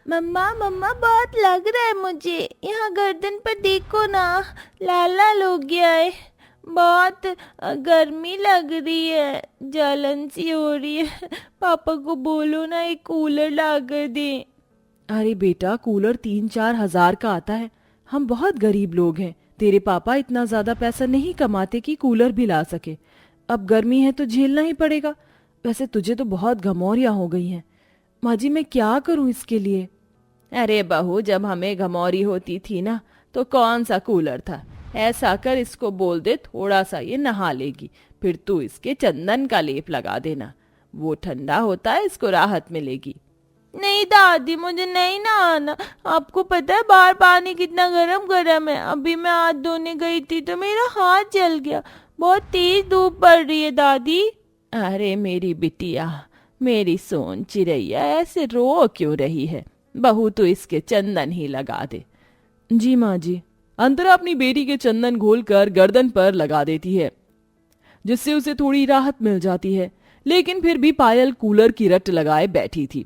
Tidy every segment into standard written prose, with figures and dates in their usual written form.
मम्मा मम्मा बहुत लग रहा है मुझे, यहाँ गर्दन पर देखो ना, लाल लाल हो गया है। बहुत गर्मी लग रही है, जलन सी हो रही है। पापा को बोलो ना एक कूलर ला कर दे। अरे बेटा, कूलर 3-4 हज़ार का आता है। हम बहुत गरीब लोग हैं। तेरे पापा इतना ज्यादा पैसा नहीं कमाते कि कूलर भी ला सके। अब गर्मी है तो झेलना ही पड़ेगा। वैसे तुझे तो बहुत घमौरियां हो गई हैं। माँ जी, मैं क्या करूं इसके लिए? अरे बहू, जब हमें घमौरी होती थी ना तो कौन सा कूलर था। ऐसा कर, इसको बोल दे थोड़ा सा ये नहा लेगी, फिर तू इसके चंदन का लेप लगा देना, वो ठंडा होता है, इसको राहत मिलेगी। नहीं दादी, मुझे नहीं नहाना। आपको पता है बाहर पानी कितना गरम गरम है। अभी मैं हाथ धोने गई थी तो मेरा हाथ जल गया। बहुत तेज धूप पड़ रही है दादी। अरे मेरी बिटिया, मेरी सोन चिड़ैया, ऐसे रो क्यों रही है। बहू तो इसके चंदन ही लगा दे। जी माँ जी। अंतरा अपनी बेटी के चंदन घोलकर गर्दन पर लगा देती है, जिससे उसे थोड़ी राहत मिल जाती है। लेकिन फिर भी पायल कूलर की रट लगाए बैठी थी।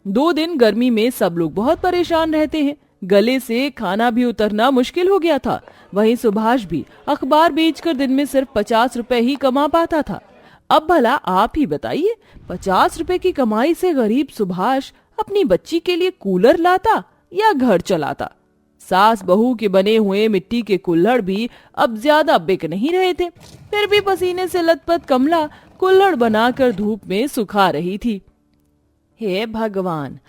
2 दिन गर्मी में सब लोग बहुत परेशान रहते हैं। गले से खाना भी उतरना मुश्किल हो गया था। वहीं सुभाष भी अखबार बेचकर दिन में सिर्फ 50 रुपए ही कमा पाता था। अब भला आप ही बताइए, 50 रुपए की कमाई से गरीब सुभाष अपनी बच्ची के लिए कूलर लाता या घर चलाता। सास बहू के बने हुए मिट्टी के कुल्हड़ भी अब ज्यादा बिक नहीं रहे थे। फिर भी पसीने से लथपथ कमला कुल्हड़ बनाकर धूप में सुखा रही थी। हे भगवान,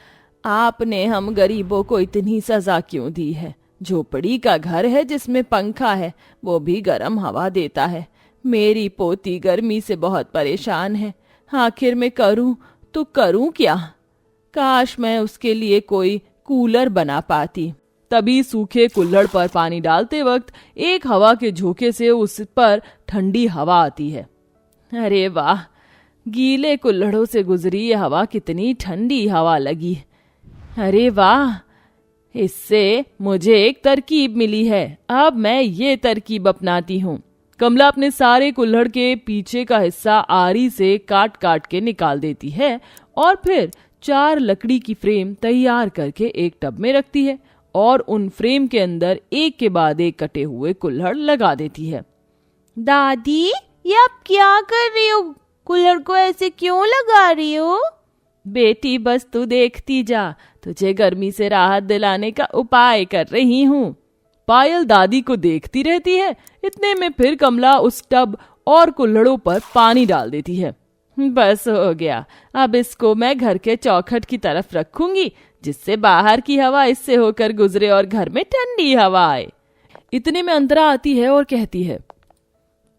आपने हम गरीबों को इतनी सजा क्यों दी है। झोपड़ी का घर है जिसमें पंखा है, वो भी गर्म हवा देता है। मेरी पोती गर्मी से बहुत परेशान है। आखिर मैं करूं तो करूं क्या। काश मैं उसके लिए कोई कूलर बना पाती। तभी सूखे कुल्हड़ पर पानी डालते वक्त एक हवा के झोंके से उस पर ठंडी हवा आती है। अरे वाह, गीले कुल्हड़ों से गुजरी ये हवा कितनी ठंडी हवा लगी। अरे वाह, इससे मुझे एक तरकीब मिली है। अब मैं ये तरकीब अपनाती हूँ। कमला अपने सारे कुल्हड़ के पीछे का हिस्सा आरी से काट काट के निकाल देती है और फिर 4 लकड़ी की फ्रेम तैयार करके एक टब में रखती है और उन फ्रेम के अंदर एक के बाद एक कटे हुए कुल्हड़ लगा देती है। दादी, ये आप क्या कर रही हो? कुल्हड़ को ऐसे क्यों लगा रही हो? बेटी, बस तू देखती जा, तुझे गर्मी से राहत दिलाने का उपाय कर रही हूँ। पायल दादी को देखती रहती है। इतने में फिर कमला उस टब और कुल्हड़ों पर पानी डाल देती है। बस हो गया, अब इसको मैं घर के चौखट की तरफ रखूंगी, जिससे बाहर की हवा इससे होकर गुजरे और घर में ठंडी हवा आए। इतने में अंतरा आती है और कहती है,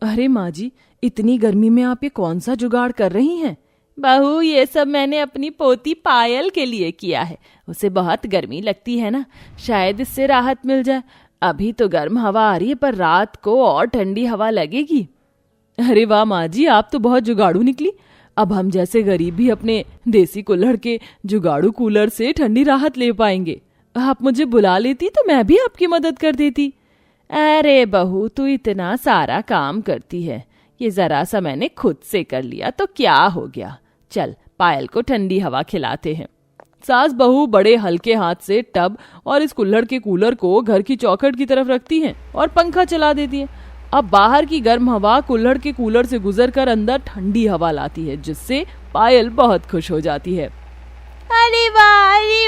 अरे माँ जी, इतनी गर्मी में आप ये कौन सा जुगाड़ कर रही हैं? बहू, ये सब मैंने अपनी पोती पायल के लिए किया है। उसे बहुत गर्मी लगती है ना, शायद इससे राहत मिल जाए। अभी तो गर्म हवा आ रही है, पर रात को और ठंडी हवा लगेगी। अरे वाह माँ जी, आप तो बहुत जुगाड़ू निकली। अब हम जैसे गरीब भी अपने देसी कुल्हड़ के जुगाड़ू कूलर से ठंडी राहत ले पाएंगे। आप मुझे बुला लेती तो मैं भी आपकी मदद कर देती। अरे बहू, तू इतना सारा काम करती है, ये जरा सा मैंने खुद से कर लिया तो क्या हो गया। चल, पायल को ठंडी हवा खिलाते हैं। सास बहू बड़े हल्के हाथ से टब और इस कुल्हड़ के कूलर को घर की चौखट की तरफ रखती हैं और पंखा चला देती हैं। अब बाहर की गर्म हवा कुल्हड़ के कूलर से गुजरकर अंदर ठंडी हवा लाती है, जिससे पायल बहुत खुश हो जाती है। अरे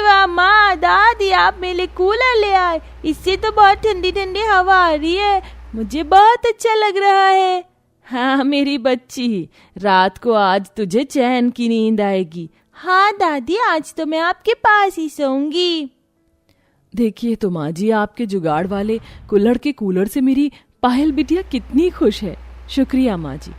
वाह माँ, दादी, आप मेरे लिए कूलर ले आए। इससे तो बहुत ठंडी ठंडी हवा आ रही है, मुझे बहुत अच्छा लग रहा है। हाँ मेरी बच्ची, रात को आज तुझे चैन की नींद आएगी। हाँ दादी, आज तो मैं आपके पास ही सोऊंगी। देखिए तो माँ जी, आपके जुगाड़ वाले कुल्हड़ के कूलर से मेरी पायल बिटिया कितनी खुश है। शुक्रिया माँ जी।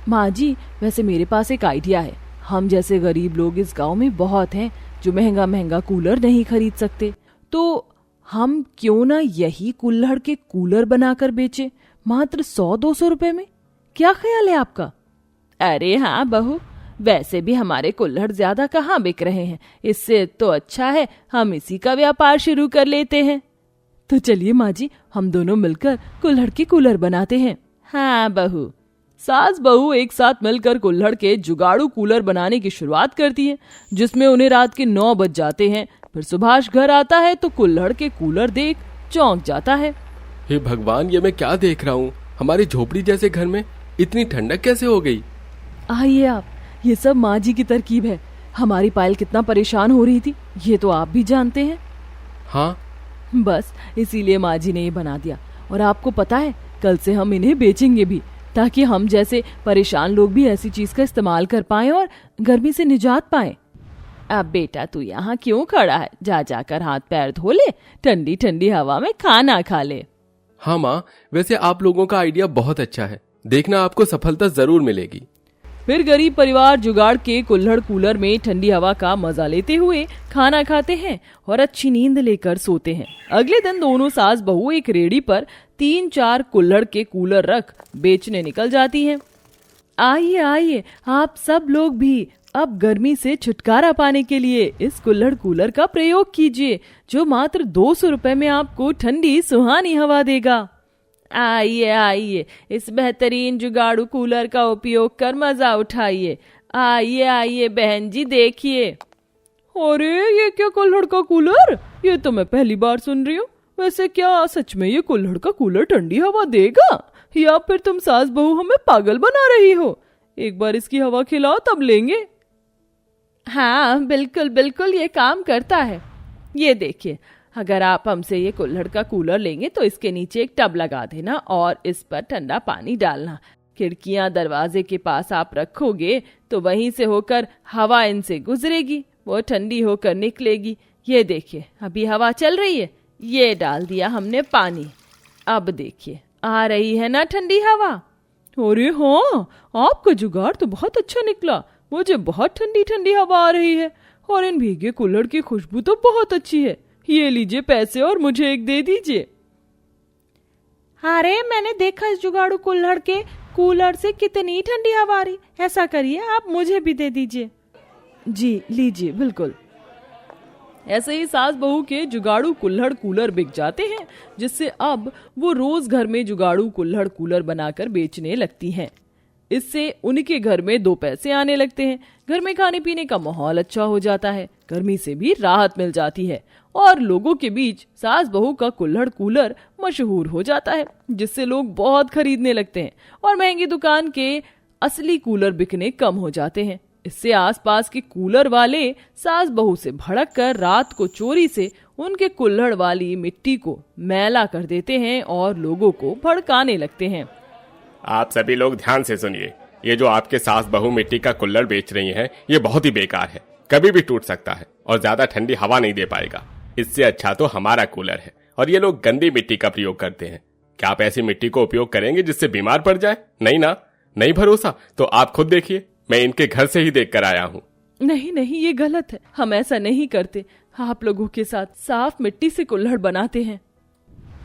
माँ जी, वैसे मेरे पास एक आइडिया है। हम जैसे गरीब लोग इस गांव में बहुत हैं जो महंगा महंगा कूलर नहीं खरीद सकते, तो हम क्यों ना यही कुल्हड़ के कूलर बनाकर बेचे, मात्र 100-200 रुपए में। क्या ख्याल है आपका? अरे हाँ बहू, वैसे भी हमारे कुल्हड़ ज्यादा कहाँ बिक रहे हैं। इससे तो अच्छा है हम इसी का व्यापार शुरू कर लेते हैं। तो चलिए माँ जी, हम दोनों मिलकर कुल्हड़ के कूलर बनाते हैं। हाँ बहू, सास बहू एक साथ मिलकर कुल्हड़ के जुगाड़ू कूलर बनाने की शुरुआत करती है, जिसमें उन्हें रात के 9 बज जाते हैं। फिर सुभाष घर आता है तो कुल्हड़ के कूलर देख चौंक जाता है। हे भगवान, ये मैं क्या देख रहा हूँ? हमारी झोपड़ी जैसे घर में इतनी ठंडक कैसे हो गई? आइए आप, ये सब माँ जी की तरकीब है। हमारी पायल कितना परेशान हो रही थी, ये तो आप भी जानते हैं। हाँ, बस इसीलिए माँ जी ने ये बना दिया। और आपको पता है, कल से हम इन्हें बेचेंगे भी, ताकि हम जैसे परेशान लोग भी ऐसी चीज का इस्तेमाल कर पाएं और गर्मी से निजात पाएं। अब बेटा तू यहाँ क्यों खड़ा है? जा जाकर हाथ पैर धो ले, ठंडी ठंडी हवा में खाना खा ले। हाँ माँ, वैसे आप लोगों का आइडिया बहुत अच्छा है, देखना आपको सफलता जरूर मिलेगी। फिर गरीब परिवार जुगाड़ के कुल्हड़ कूलर में ठंडी हवा का मजा लेते हुए खाना खाते हैं और अच्छी नींद लेकर सोते हैं। अगले दिन दोनों सास बहू एक रेडी पर 3-4 कुल्हड़ के कूलर रख बेचने निकल जाती हैं। आइए आइए, आप सब लोग भी अब गर्मी से छुटकारा पाने के लिए इस कुल्हड़ कूलर का प्रयोग कीजिए, जो मात्र 200 रुपए में आपको ठंडी सुहानी हवा देगा। आइए आइए, इस बेहतरीन जुगाड़ू कूलर का उपयोग कर मजा उठाइए। आइए आइए बहन जी, देखिए। अरे ये क्या कुल्हड़ का कूलर? ये तो मैं पहली बार सुन रही हूँ। वैसे क्या सच में ये कुल्हड़ का कूलर ठंडी हवा देगा, या फिर तुम सास बहू हमें पागल बना रही हो? एक बार इसकी हवा खिलाओ तब लेंगे। हाँ बिल्कुल बिल्कुल, ये काम करता है। ये देखिए, अगर आप हमसे ये कुल्हड़ का कूलर लेंगे तो इसके नीचे एक टब लगा देना और इस पर ठंडा पानी डालना। खिड़कियां दरवाजे के पास आप रखोगे तो वहीं से होकर हवा इनसे गुजरेगी, वो ठंडी होकर निकलेगी। ये देखिए, अभी हवा चल रही है, ये डाल दिया हमने पानी। अब देखिए, आ रही है ना ठंडी हवा। अरे हाँ, आपका जुगाड़ तो बहुत अच्छा निकला। मुझे बहुत ठंडी ठंडी हवा आ रही है और इन भीगे कुल्हड़ की खुशबू तो बहुत अच्छी है। ये लीजिए पैसे और मुझे एक दे दीजिए। अरे मैंने देखा इस जुगाड़ू कुल्हड़ के कूलर से कितनी ठंडी हवा आ रही। ऐसा करिए, आप मुझे भी दे दीजिए। जी लीजिए, बिल्कुल। ऐसे ही सास बहू के जुगाड़ू कुल्हड़ कूलर बिक जाते हैं, जिससे अब वो रोज घर में जुगाड़ू कुल्हड़ कूलर बनाकर बेचने लगती हैं। इससे उनके घर में 2 पैसे आने लगते हैं। घर में खाने पीने का माहौल अच्छा हो जाता है, गर्मी से भी राहत मिल जाती है और लोगों के बीच सास बहू का कुल्हड़ कूलर मशहूर हो जाता है, जिससे लोग बहुत खरीदने लगते हैं और महंगी दुकान के असली कूलर बिकने कम हो जाते हैं। इससे आसपास के कूलर वाले सास बहू से भड़क कर रात को चोरी से उनके कुल्हड़ वाली मिट्टी को मैला कर देते हैं और लोगों को भड़काने लगते हैं। आप सभी लोग ध्यान से सुनिए, ये जो आपके सास बहू मिट्टी का कुल्हड़ बेच रही हैं, ये बहुत ही बेकार है, कभी भी टूट सकता है और ज्यादा ठंडी हवा नहीं दे पाएगा। इससे अच्छा तो हमारा कूलर है और ये लोग गंदी मिट्टी का प्रयोग करते हैं। क्या आप ऐसी मिट्टी को उपयोग करेंगे जिससे बीमार पड़ जाए? नहीं ना? नहीं भरोसा तो आप खुद देखिए, मैं इनके घर से ही देख कर आया हूँ। नहीं नहीं, ये गलत है, हम ऐसा नहीं करते। आप लोगों के साथ साफ मिट्टी से कुल्हड़ बनाते हैं।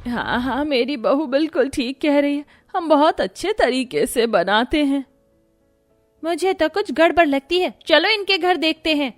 हाँ हाँ, मेरी बहू बिल्कुल ठीक कह रही है, हम बहुत अच्छे तरीके से बनाते हैं। मुझे तो कुछ गड़बड़ लगती है, चलो इनके घर देखते हैं।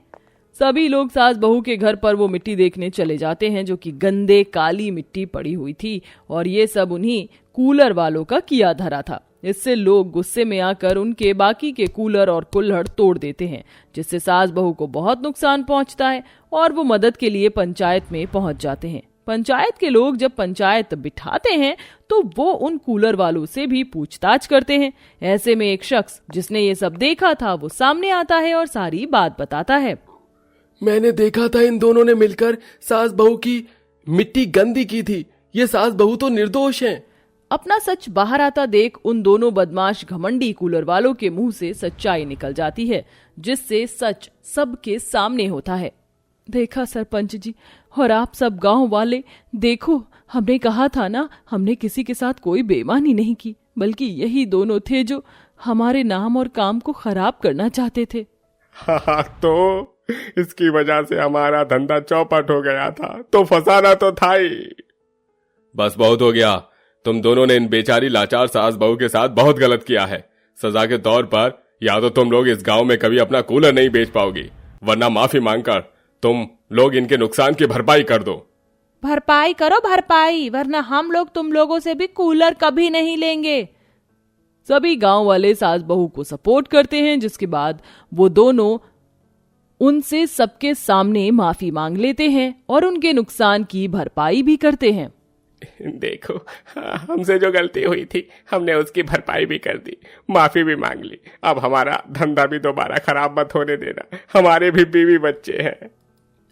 सभी लोग सास बहू के घर पर वो मिट्टी देखने चले जाते हैं, जो कि गंदे काली मिट्टी पड़ी हुई थी और ये सब उन्हीं कूलर वालों का किया धरा था। इससे लोग गुस्से में आकर उनके बाकी के कूलर और कुल्हड़ तोड़ देते हैं, जिससे सास बहू को बहुत नुकसान पहुंचता है और वो मदद के लिए पंचायत में पहुंच जाते हैं। पंचायत के लोग जब पंचायत बिठाते हैं तो वो उन कूलर वालों से भी पूछताछ करते हैं। ऐसे में एक शख्स जिसने ये सब देखा था वो सामने आता है और सारी बात बताता है। मैंने देखा था, इन दोनों ने मिलकर सास बहू की मिट्टी गंदी की थी। ये सास बहू तो निर्दोष हैं। अपना सच बाहर आता देख उन दोनों बदमाश घमंडी कूलर वालों के मुंह से सच्चाई निकल जाती है, जिससे सच सबके सामने होता है। देखा सरपंच जी और आप सब गांव वाले, देखो हमने कहा था ना, हमने किसी के साथ कोई बेईमानी नहीं की, बल्कि यही दोनों थे जो हमारे नाम और काम को खराब करना चाहते थे। हाँ, तो इसकी वजह से हमारा धंधा चौपट हो गया था, तो फंसाना तो था ही। बस बहुत हो गया, तुम दोनों ने इन बेचारी लाचार सास बहू के साथ बहुत गलत किया है। सजा के तौर पर या तो तुम लोग इस गांव में कभी अपना कूलर नहीं बेच पाओगी, वरना माफी मांगकर तुम लोग इनके नुकसान की भरपाई कर दो। भरपाई करो भरपाई, वरना हम लोग तुम लोगों से भी कूलर कभी नहीं लेंगे। सभी गांव वाले सास बहू को सपोर्ट करते हैं, जिसके बाद वो दोनों उनसे सबके सामने माफी मांग लेते हैं और उनके नुकसान की भरपाई भी करते हैं। देखो, हमसे जो गलती हुई थी हमने उसकी भरपाई भी कर दी, माफी भी मांग ली। अब हमारा धंधा भी दोबारा खराब मत होने देना, हमारे भी बीवी बच्चे हैं।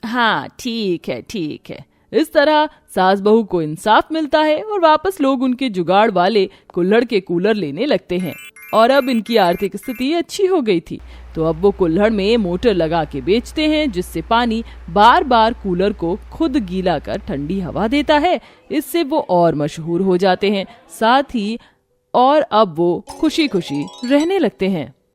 हाँ ठीक है ठीक है। इस तरह सास बहू को इंसाफ मिलता है और वापस लोग उनके जुगाड़ वाले कुल्हड़ के कूलर लेने लगते हैं। और अब इनकी आर्थिक स्थिति अच्छी हो गई थी, तो अब वो कुल्हड़ में मोटर लगा के बेचते हैं, जिससे पानी बार बार कूलर को खुद गीला कर ठंडी हवा देता है। इससे वो और मशहूर हो जाते हैं, साथ ही और अब वो खुशी खुशी रहने लगते हैं।